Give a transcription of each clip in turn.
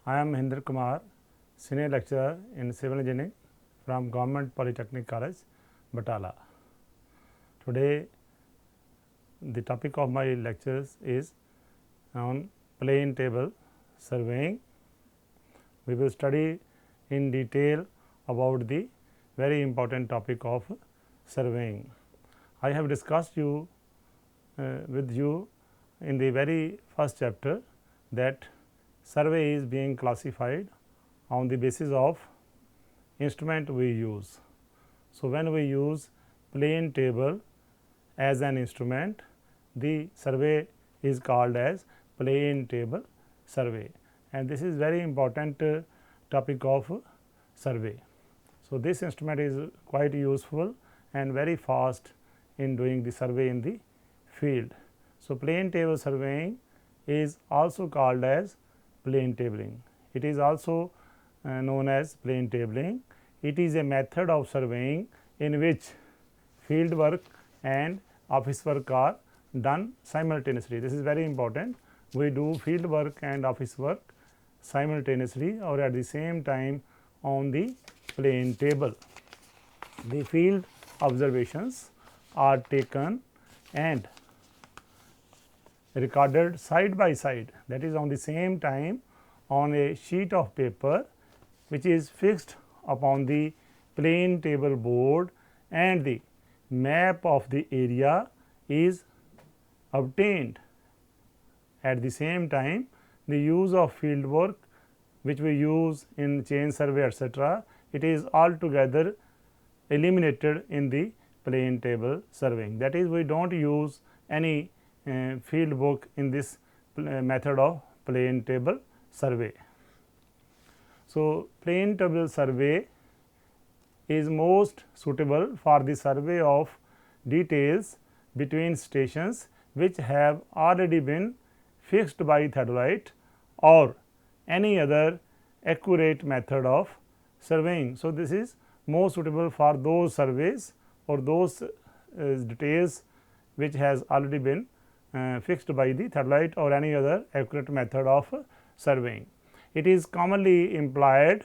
I am Hindra Kumar, Senior Lecturer in Civil Engineering from Government Polytechnic College, Batala. Today, the topic of my lectures is on plane table surveying. We will study in detail about the very important topic of surveying. I have discussed with you in the very first chapter that survey is being classified on the basis of instrument we use. So, when we use plane table as an instrument, the survey is called as plane table survey, and this is very important topic of survey. So, this instrument is quite useful and very fast in doing the survey in the field. So, plane table surveying is also called as plane tabling. It is also known as plane tabling. It is a method of surveying in which field work and office work are done simultaneously. This is very important. We do field work and office work simultaneously or at the same time on the plane table. The field observations are taken and recorded side by side, that is on the same time on a sheet of paper which is fixed upon the plane table board, and the map of the area is obtained. At the same time, the use of field work which we use in chain survey etc., it is altogether eliminated in the plane table surveying. That is, we do not use any field book in this method of plane table survey. So, plane table survey is most suitable for the survey of details between stations which have already been fixed by theodolite or any other accurate method of surveying. So, this is most suitable for those surveys or those details which has already been fixed by the theodolite or any other accurate method of surveying. It is commonly employed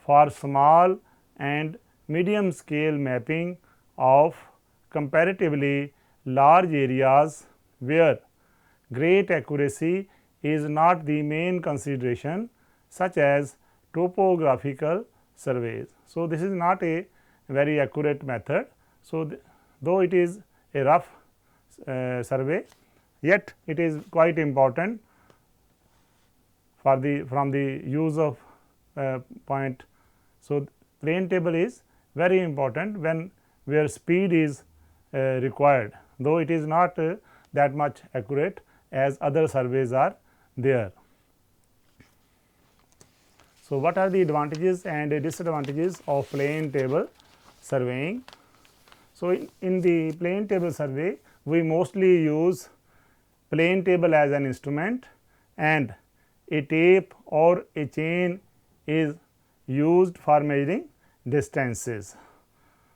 for small and medium scale mapping of comparatively large areas where great accuracy is not the main consideration, such as topographical surveys. So, this is not a very accurate method. So, though it is a rough survey, yet it is quite important for the from the use of point. So, plane table is very important when where speed is required, though it is not that much accurate as other surveys are there. So, what are the advantages and disadvantages of plane table surveying? So, in the plane table survey, we mostly use plane table as an instrument, and a tape or a chain is used for measuring distances.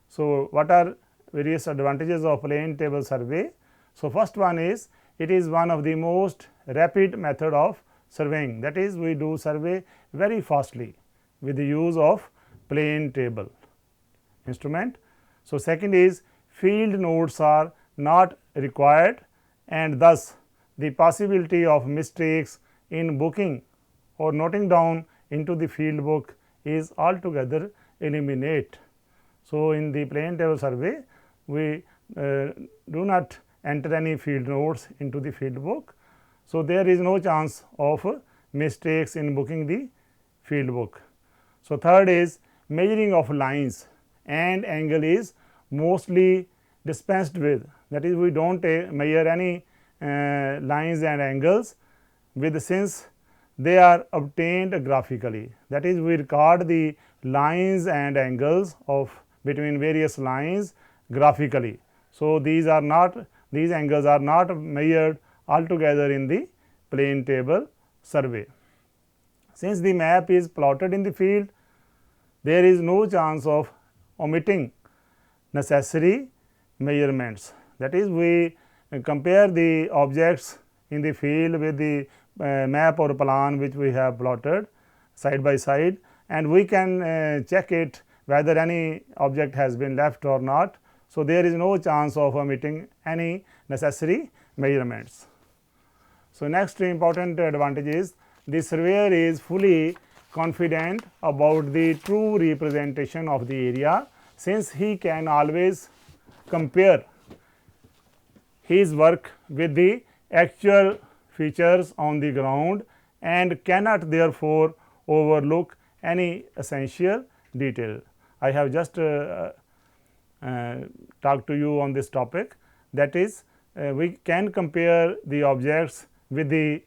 So, what are various advantages of plane table survey? So, first one is it is one of the most rapid method of surveying, that is, we do survey very fastly with the use of plane table instrument. So, second is field notes are not required, and thus the possibility of mistakes in booking or noting down into the field book is altogether eliminated. So, in the plane table survey, we do not enter any field notes into the field book. So, there is no chance of mistakes in booking the field book. So, third is measuring of lines and angle is mostly dispensed with, that is, we do not measure any lines and angles with, since they are obtained graphically, that is, we record the lines and angles of between various lines graphically. So, these angles are not measured altogether in the plane table survey. Since the map is plotted in the field, there is no chance of omitting necessary measurements, that is, we compare the objects in the field with the map or plan which we have plotted side by side, and we can check it whether any object has been left or not. So, there is no chance of omitting any necessary measurements. So, next important advantage is the surveyor is fully confident about the true representation of the area, since he can always compare his work with the actual features on the ground and cannot therefore overlook any essential detail. I have just talked to you on this topic, that is we can compare the objects with the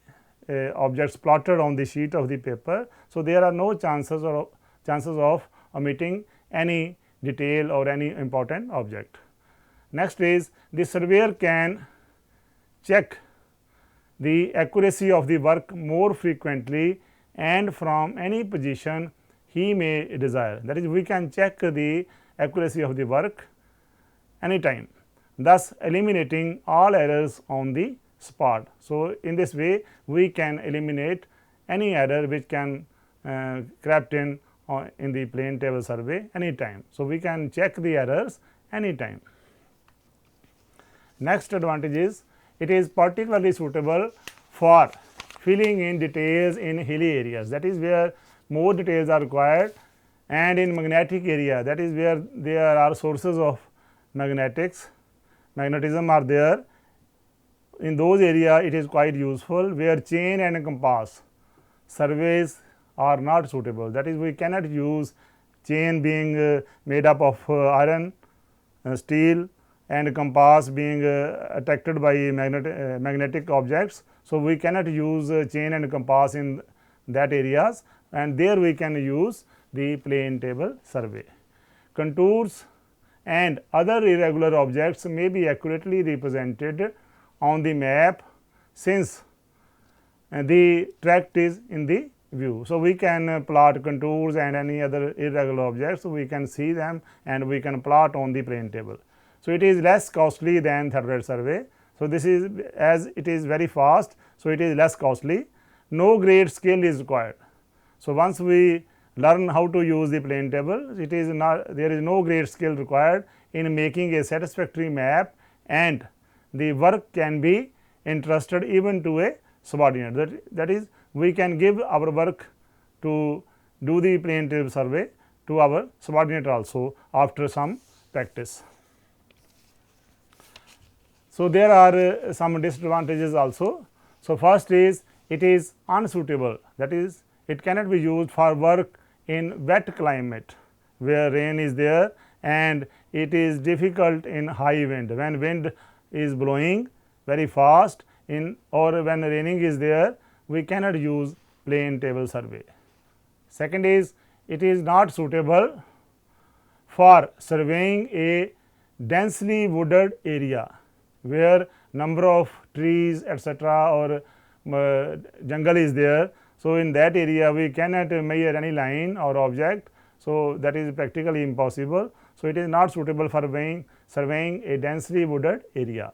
objects plotted on the sheet of the paper. So, there are no chances of omitting any detail or any important object. Next is the surveyor can check the accuracy of the work more frequently and from any position he may desire. That is, we can check the accuracy of the work anytime, thus eliminating all errors on the spot. So, in this way we can eliminate any error which can crept in the plane table survey anytime. So, we can check the errors anytime. Next advantage is it is particularly suitable for filling in details in hilly areas, that is where more details are required, and in magnetic area, that is where there are sources of magnetism are there. In those areas it is quite useful where chain and compass surveys are not suitable, that is we cannot use chain being made up of iron, steel, and compass being attracted by magnetic objects. So, we cannot use chain and compass in that areas, and there we can use the plane table survey. Contours and other irregular objects may be accurately represented on the map, since the tract is in the view. So, we can plot contours and any other irregular objects, so we can see them and we can plot on the plane table. So, it is less costly than theodolite survey. So, this is as it is very fast. So, it is less costly, no great skill is required. So, once we learn how to use the plane table, it is not, there is no great skill required in making a satisfactory map, and the work can be entrusted even to a subordinate. That is, we can give our work to do the plane table survey to our subordinate also after some practice. So, there are some disadvantages also. So, first is it is unsuitable, that is it cannot be used for work in wet climate where rain is there, and it is difficult in high wind. When wind is blowing very fast or when raining is there, we cannot use plane table survey. Second is it is not suitable for surveying a densely wooded area where number of trees etc., or jungle is there. So, in that area we cannot measure any line or object. So, that is practically impossible. So, it is not suitable for surveying a densely wooded area.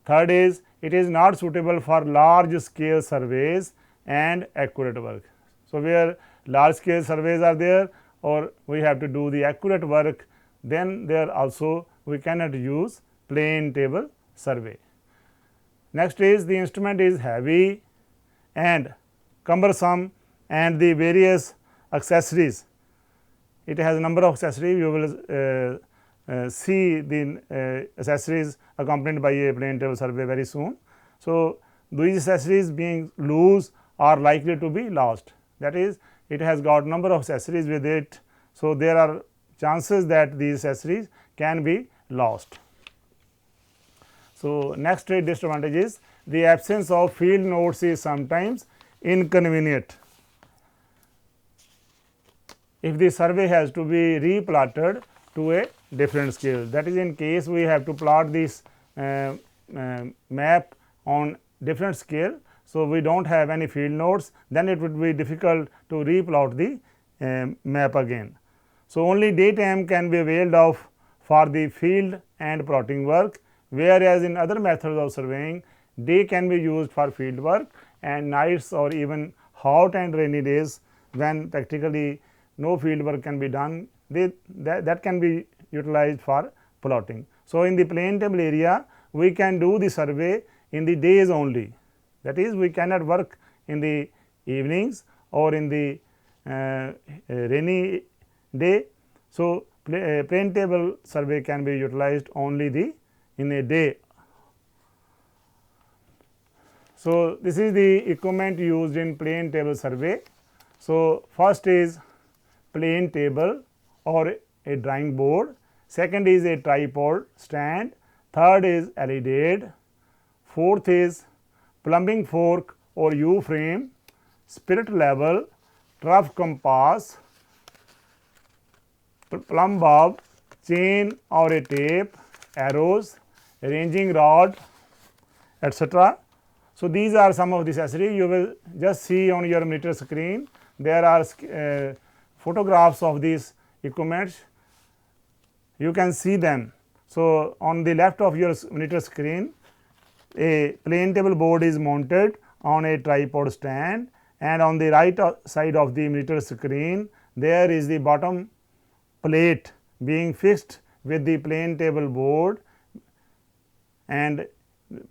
Third is it is not suitable for large scale surveys and accurate work. So, where large scale surveys are there or we have to do the accurate work, then there also we cannot use plane table survey. Next is the instrument is heavy and cumbersome, and the various accessories, it has a number of accessories. You will see the accessories accompanied by a plane table survey very soon. So, these accessories being loose are likely to be lost, that is it has got number of accessories with it. So, there are chances that these accessories can be lost. So, next disadvantage is the absence of field notes is sometimes inconvenient if the survey has to be replotted to a different scale. That is, in case we have to plot this map on different scale. So, we do not have any field notes, then it would be difficult to replot the map again. So, only daytime can be availed of for the field and plotting work, whereas in other methods of surveying day can be used for field work and nights or even hot and rainy days when practically no field work can be done, that can be utilized for plotting. So, in the plane table area we can do the survey in the days only, that is we cannot work in the evenings or in the rainy day. So, plane table survey can be utilized only in a day. So, this is the equipment used in plane table survey. So, first is plane table or a drawing board, second is a tripod stand, third is alidade, fourth is plumbing fork or U frame, spirit level, trough compass, plumb bob, chain or a tape, arrows, ranging rod, etc. So, these are some of the accessories you will just see on your monitor screen. There are photographs of these equipments, you can see them. So, on the left of your monitor screen, a plane table board is mounted on a tripod stand, and on the right side of the monitor screen there is the bottom plate being fixed with the plane table board, and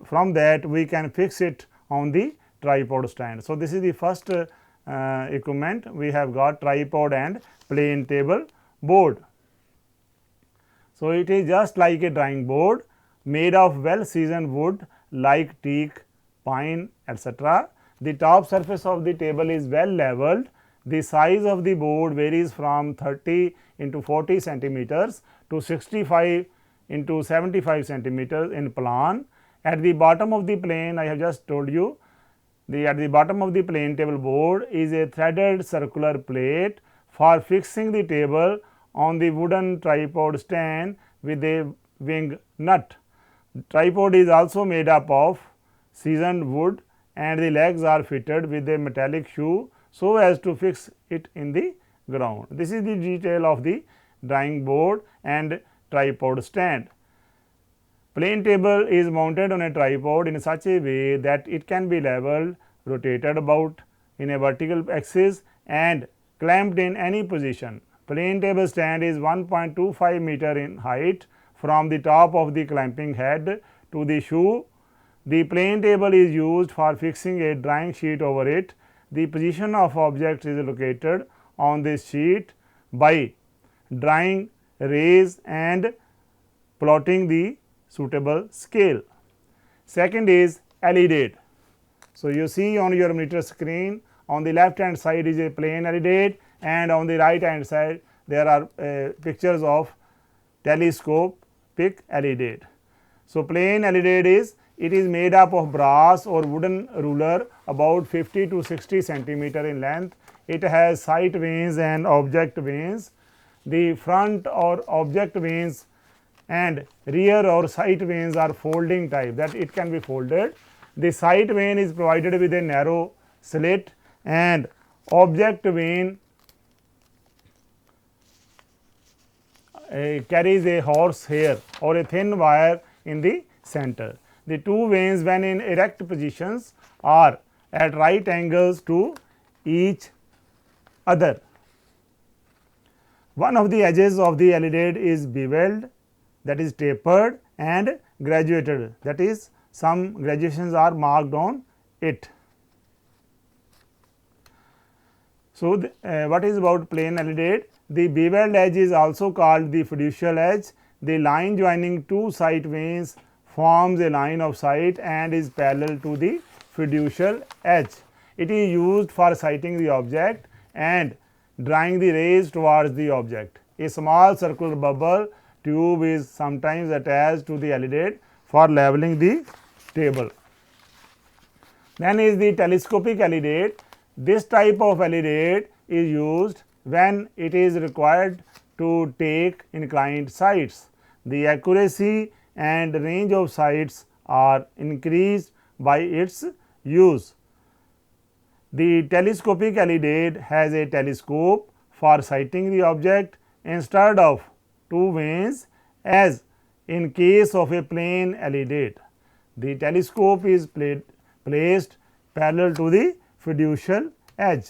from that we can fix it on the tripod stand. So, this is the first equipment we have got, tripod and plane table board. So, it is just like a drawing board made of well seasoned wood like teak, pine, etc. The top surface of the table is well leveled. The size of the board varies from 30 into 40 centimeters to 65 into 75 centimeters in plan. At the bottom of the plane, I have just told you, at the bottom of the plane table board is a threaded circular plate for fixing the table on the wooden tripod stand with a wing nut. Tripod is also made up of seasoned wood, and the legs are fitted with a metallic shoe so as to fix it in the ground. This is the detail of the drawing board and tripod stand. Plane table is mounted on a tripod in such a way that it can be leveled, rotated about in a vertical axis and clamped in any position. Plane table stand is 1.25 meter in height from the top of the clamping head to the shoe. The plane table is used for fixing a drawing sheet over it. The position of objects is located on this sheet by drawing, raise and plotting the suitable scale. Second is alidade. So, you see on your monitor screen, on the left hand side is a plane alidade, and on the right hand side there are pictures of telescopic alidade. So, plane alidade is made up of brass or wooden ruler about 50 to 60 centimeter in length. It has sight vanes and object vanes. The front or object vanes and rear or sight vanes are folding type, that it can be folded. The sight vane is provided with a narrow slit, and object vane carries a horsehair or a thin wire in the center. The two vanes, when in erect positions, are at right angles to each other. One of the edges of the alidade is beveled, that is tapered, and graduated, that is some graduations are marked on it. So, what is about plane alidade? The beveled edge is also called the fiducial edge. The line joining two sight vanes forms a line of sight and is parallel to the fiducial edge. It is used for sighting the object and drawing the rays towards the object. A small circular bubble tube is sometimes attached to the alidade for leveling the table. Then is the telescopic alidade. This type of alidade is used when it is required to take inclined sights. The accuracy and range of sights are increased by its use. The telescopic alidade has a telescope for sighting the object instead of two vanes, as in case of a plane alidade. The telescope is placed parallel to the fiducial edge.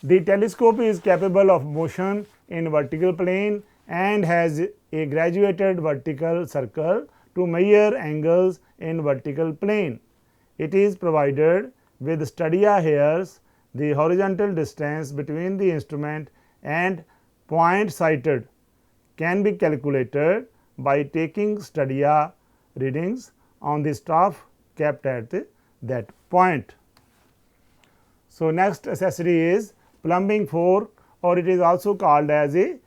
The telescope is capable of motion in vertical plane and has a graduated vertical circle to measure angles in vertical plane. It is provided with stadia hairs. The horizontal distance between the instrument and point sighted can be calculated by taking stadia readings on the staff kept at that point. So, next accessory is plumbing fork, or it is also called as a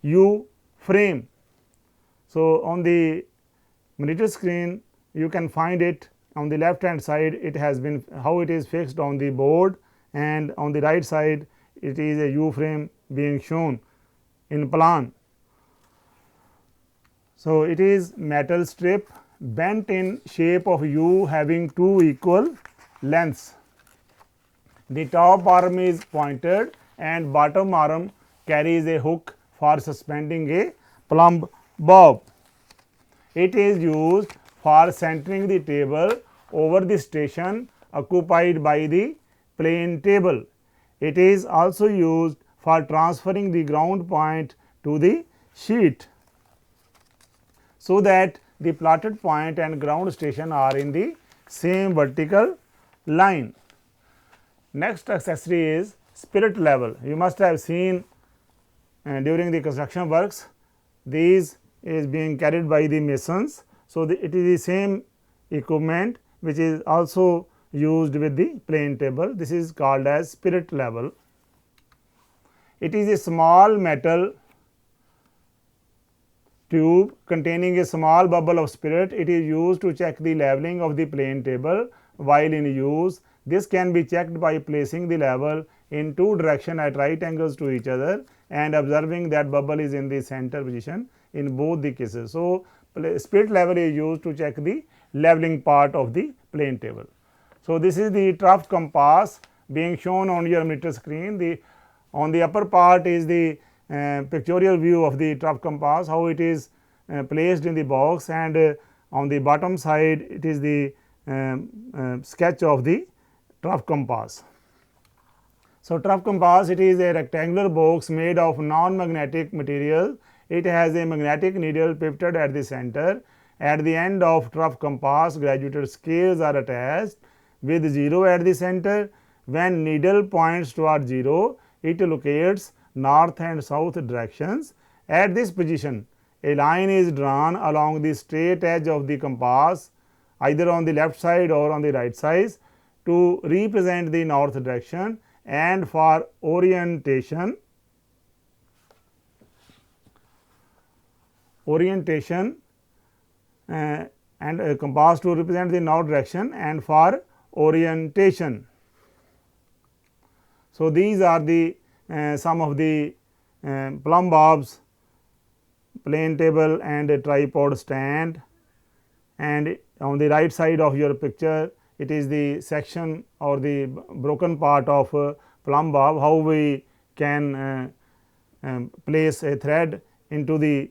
U frame. So, on the monitor screen you can find it on the left hand side, it has been how it is fixed on the board, and on the right side it is a U frame being shown in plan. So, it is metal strip bent in shape of U having two equal lengths. The top arm is pointed and bottom arm carries a hook for suspending a plumb bob. It is used for centering the table over the station occupied by the plane table. It is also used for transferring the ground point to the sheet, so that the plotted point and ground station are in the same vertical line. Next accessory is spirit level. You must have seen during the construction works, these is being carried by the masons. So, it is the same equipment which is also used with the plane table. This is called as spirit level. It is a small metal tube containing a small bubble of spirit. It is used to check the leveling of the plane table while in use. This can be checked by placing the level in two directions at right angles to each other and observing that bubble is in the center position in both the cases. So, spirit level is used to check the leveling part of the plane table. So, this is the trough compass being shown on your monitor screen. On the upper part is the pictorial view of the trough compass, how it is placed in the box, and on the bottom side it is the sketch of the trough compass. So, trough compass, it is a rectangular box made of non-magnetic material. It has a magnetic needle pivoted at the center. At the end of trough compass, graduated scales are attached with 0 at the center. When needle points toward 0, it locates north and south directions. At this position, a line is drawn along the straight edge of the compass, either on the left side or on the right side, to represent the north direction, and for orientation and a compass to represent the north direction and for orientation. So, these are the some of the plumb bobs, plane table and a tripod stand, and on the right side of your picture it is the section or the broken part of plumb bob, how we can place a thread into the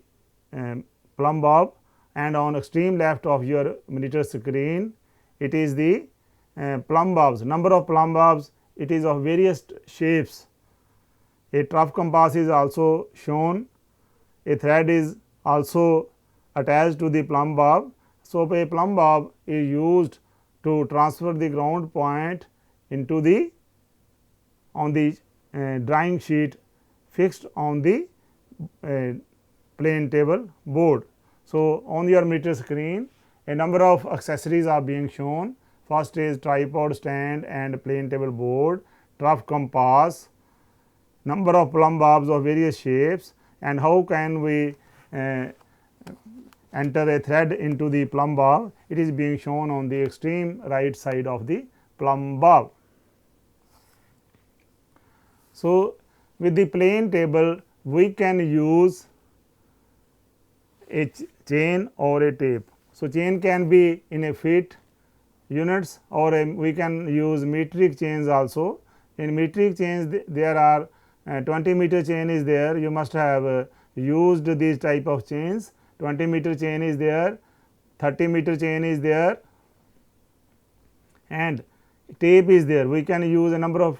plumb bob, and on extreme left of your monitor screen it is the plumb bobs, number of plumb bobs, it is of various shapes. A trough compass is also shown, a thread is also attached to the plumb bob. So, a plumb bob is used to transfer the ground point into the on the drawing sheet fixed on the plane table board. So, on your monitor screen a number of accessories are being shown. First is tripod stand and plane table board, trough compass, number of plumb bobs of various shapes, and how can we enter a thread into the plumb bob. It is being shown on the extreme right side of the plumb bob. So, with the plane table we can use a chain or a tape. So, chain can be in a feet units, or we can use metric chains also. In metric chains there are 20 meter chain is there, you must have used these type of chains. 20 meter chain is there, 30 meter chain is there, and tape is there. We can use a number of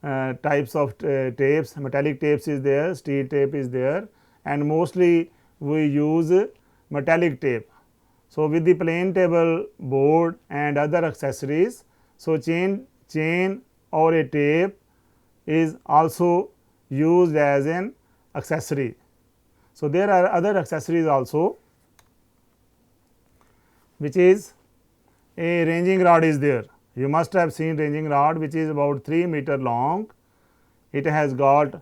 types of tapes. Metallic tapes is there, steel tape is there, and mostly we use metallic tape. So, with the plane table board and other accessories, so chain or a tape is also used as an accessory. So, there are other accessories also, which is a ranging rod is there. You must have seen ranging rod, which is about 3 meter long. It has got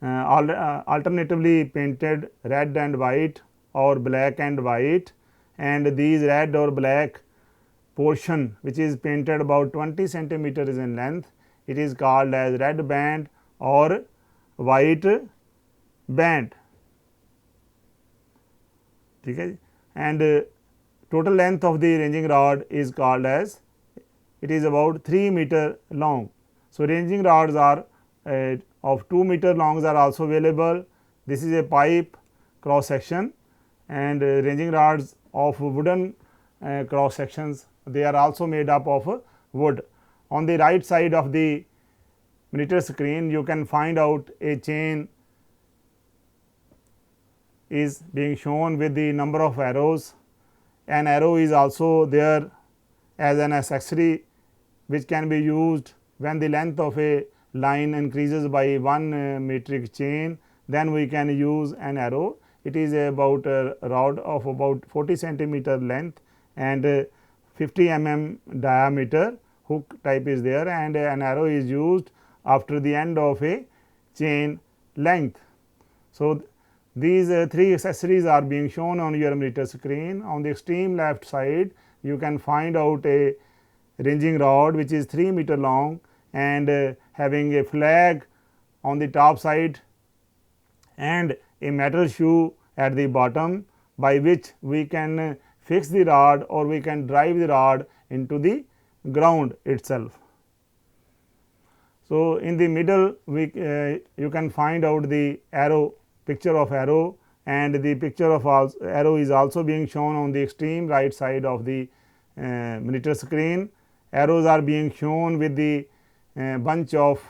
alternatively painted red and white or black and white, and these red or black portion which is painted about 20 centimeters in length, it is called as red band or white band. Okay. And total length of the ranging rod is called as, it is about 3 meter long. So, ranging rods are of 2 meter longs are also available. This is a pipe cross section, and ranging rods of wooden cross sections, they are also made up of wood. On the right side of the monitor screen, you can find out a chain is being shown with the number of arrows. An arrow is also there as an accessory, which can be used when the length of a line increases by 1 metric chain, then we can use an arrow. It is about a rod of about 40 centimeter length and 50 diameter. Hook type is there, and an arrow is used after the end of a chain length. So, these 3 accessories are being shown on your monitor screen. On the extreme left side, you can find out a ranging rod which is 3 meter long and having a flag on the top side and a metal shoe at the bottom, by which we can fix the rod or we can drive the rod into the ground itself. So, in the middle you can find out the arrow, picture of arrow, and the picture of arrow is also being shown on the extreme right side of the monitor screen. Arrows are being shown with the bunch of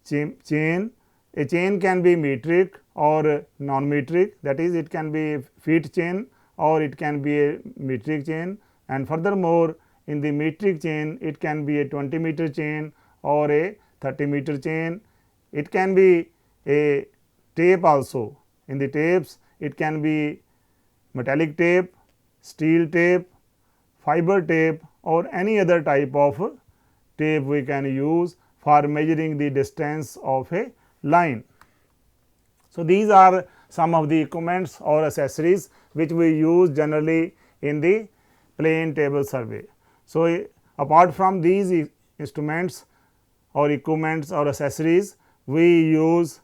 chain. A chain can be metric or non-metric, that is, it can be feet chain or it can be a metric chain, and furthermore in the metric chain it can be a 20 meter chain or a 30 meter chain. It can be a tape also. In the tapes, it can be metallic tape, steel tape, fiber tape, or any other type of tape we can use for measuring the distance of a line. So, these are some of the equipments or accessories which we use generally in the plane table survey. So, apart from these instruments or equipments or accessories, we use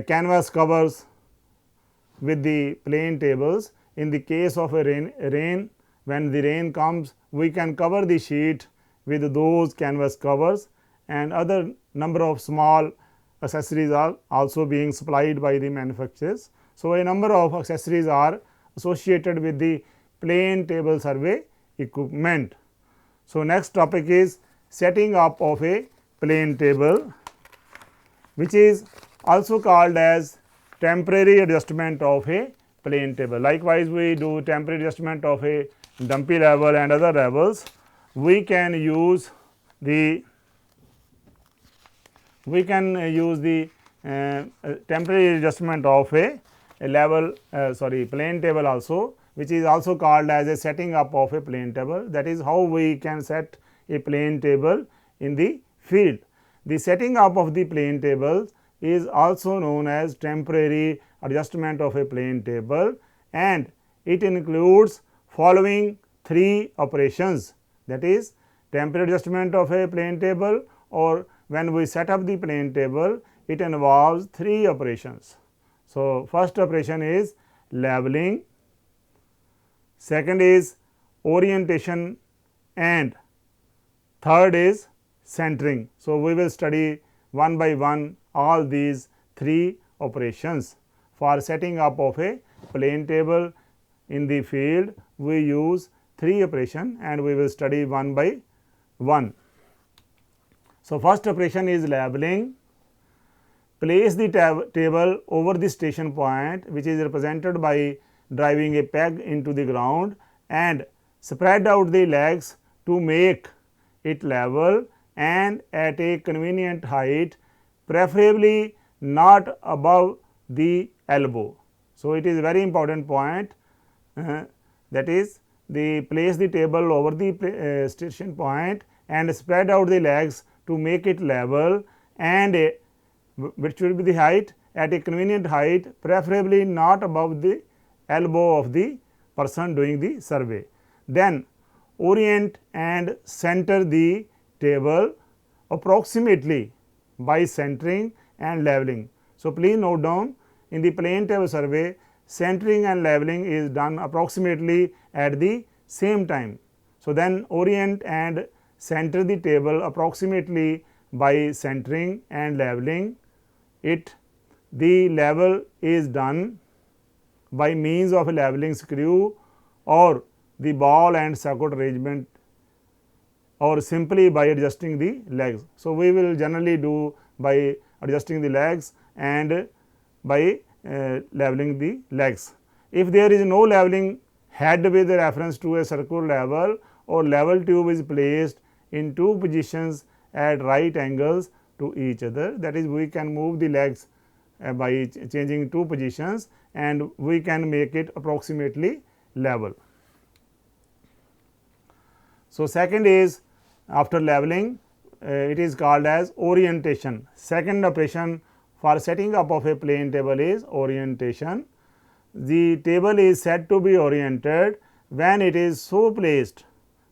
canvas covers with the plane tables. In the case of a rain, when the rain comes, we can cover the sheet with those canvas covers, and other number of small accessories are also being supplied by the manufacturers. So, a number of accessories are associated with the plane table survey equipment. So, next topic is setting up of a plane table, which is also called as temporary adjustment of a plane table. Likewise, we do temporary adjustment of a dumpy level and other levels. We can use the temporary adjustment of a level plane table also, which is also called as a setting up of a plane table. That is how we can set a plane table in the field. The setting up of the plane table is also known as temporary adjustment of a plane table, and it includes following 3 operations, that is temporary adjustment of a plane table, or when we set up the plane table, it involves 3 operations. So, first operation is leveling, second is orientation, and third is centering. So, we will study one by one all these 3 operations. For setting up of a plane table in the field, we use 3 operations and we will study one by one. So, first operation is labeling. Place the table over the station point, which is represented by driving a peg into the ground, and spread out the legs to make it level and at a convenient height, preferably not above the elbow. So, it is a very important point, that is the place the table over the station point and spread out the legs to make it level and which will be the height at a convenient height, preferably not above the elbow of the person doing the survey. Then orient and center the table approximately by centering and leveling. So, please note down, in the plane table survey, centering and leveling is done approximately at the same time. So, then orient and center the table approximately by centering and leveling it. The level is done by means of a leveling screw or the ball and socket arrangement, or simply by adjusting the legs. So, we will generally do by adjusting the legs and by leveling the legs. If there is no leveling head with reference to a circular level, or level tube is placed in two positions at right angles to each other, that is, we can move the legs by changing two positions and we can make it approximately level. So, second is after leveling, it is called as orientation. Second operation for setting up of a plane table is orientation. The table is said to be oriented when it is so placed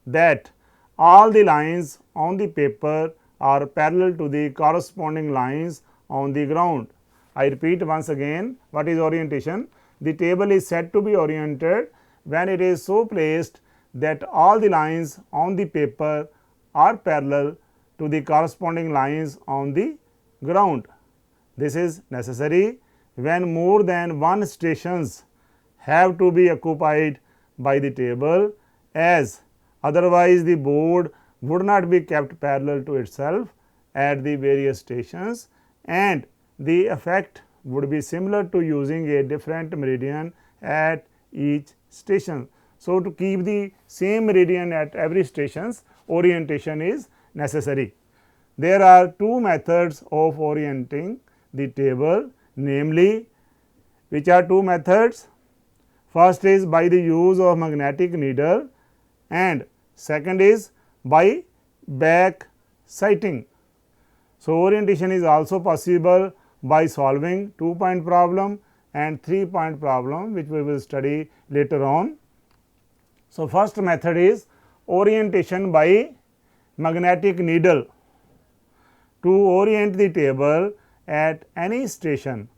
that all the lines on the paper are parallel to the corresponding lines on the ground. I repeat once again, what is orientation? The table is said to be oriented when it is so placed that all the lines on the paper are parallel to the corresponding lines on the ground. This is necessary when more than one stations have to be occupied by the table, as otherwise the board would not be kept parallel to itself at the various stations, and the effect would be similar to using a different meridian at each station. So, to keep the same meridian at every stations, orientation is necessary. There are two methods of orienting the table, namely, which are two methods? First is by the use of magnetic needle and second is by back sighting. So, orientation is also possible by solving 2-point problem and 3-point problem, which we will study later on. So, first method is orientation by magnetic needle. To orient the table at any station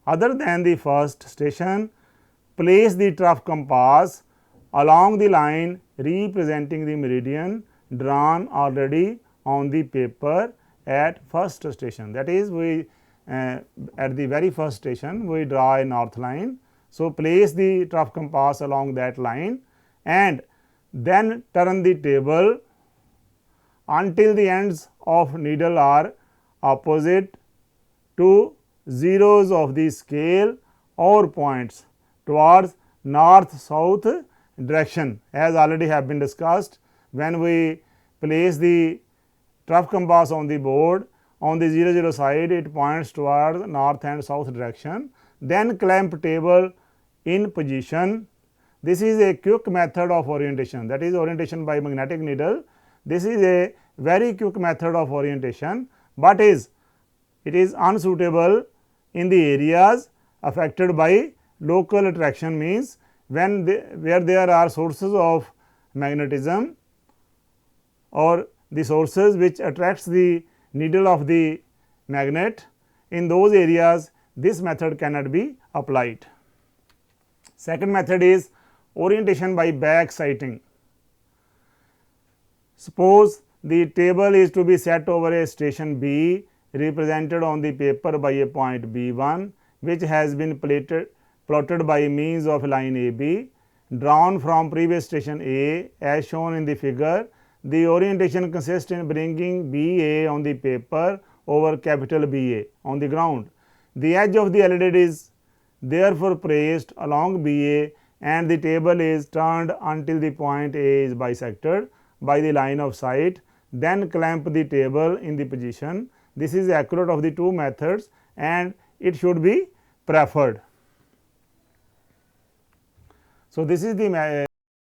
other than the first station, place the trough compass along the line representing the meridian drawn already on the paper at first station. That is, we at the very first station we draw a north line. So, place the trough compass along that line and then turn the table until the ends of needle are opposite to zeros of the scale or points towards north south direction, as already have been discussed. When we place the trough compass on the board on the 0 side, it points towards north and south direction. Then clamp table in position. This is a quick method of orientation, that is orientation by magnetic needle. This is a very quick method of orientation, but it is unsuitable in the areas affected by local attraction, means when where there are sources of magnetism or the sources which attracts the needle of the magnet. In those areas, this method cannot be applied. Second method is orientation by back sighting. Suppose the table is to be set over a station B represented on the paper by a point B1, which has been plotted by means of line AB drawn from previous station A as shown in the figure. The orientation consists in bringing B A on the paper over capital B A on the ground. The edge of the leaded is therefore placed along B A and the table is turned until the point A is bisected by the line of sight. Then clamp the table in the position. This is accurate of the two methods and it should be preferred. So, this is the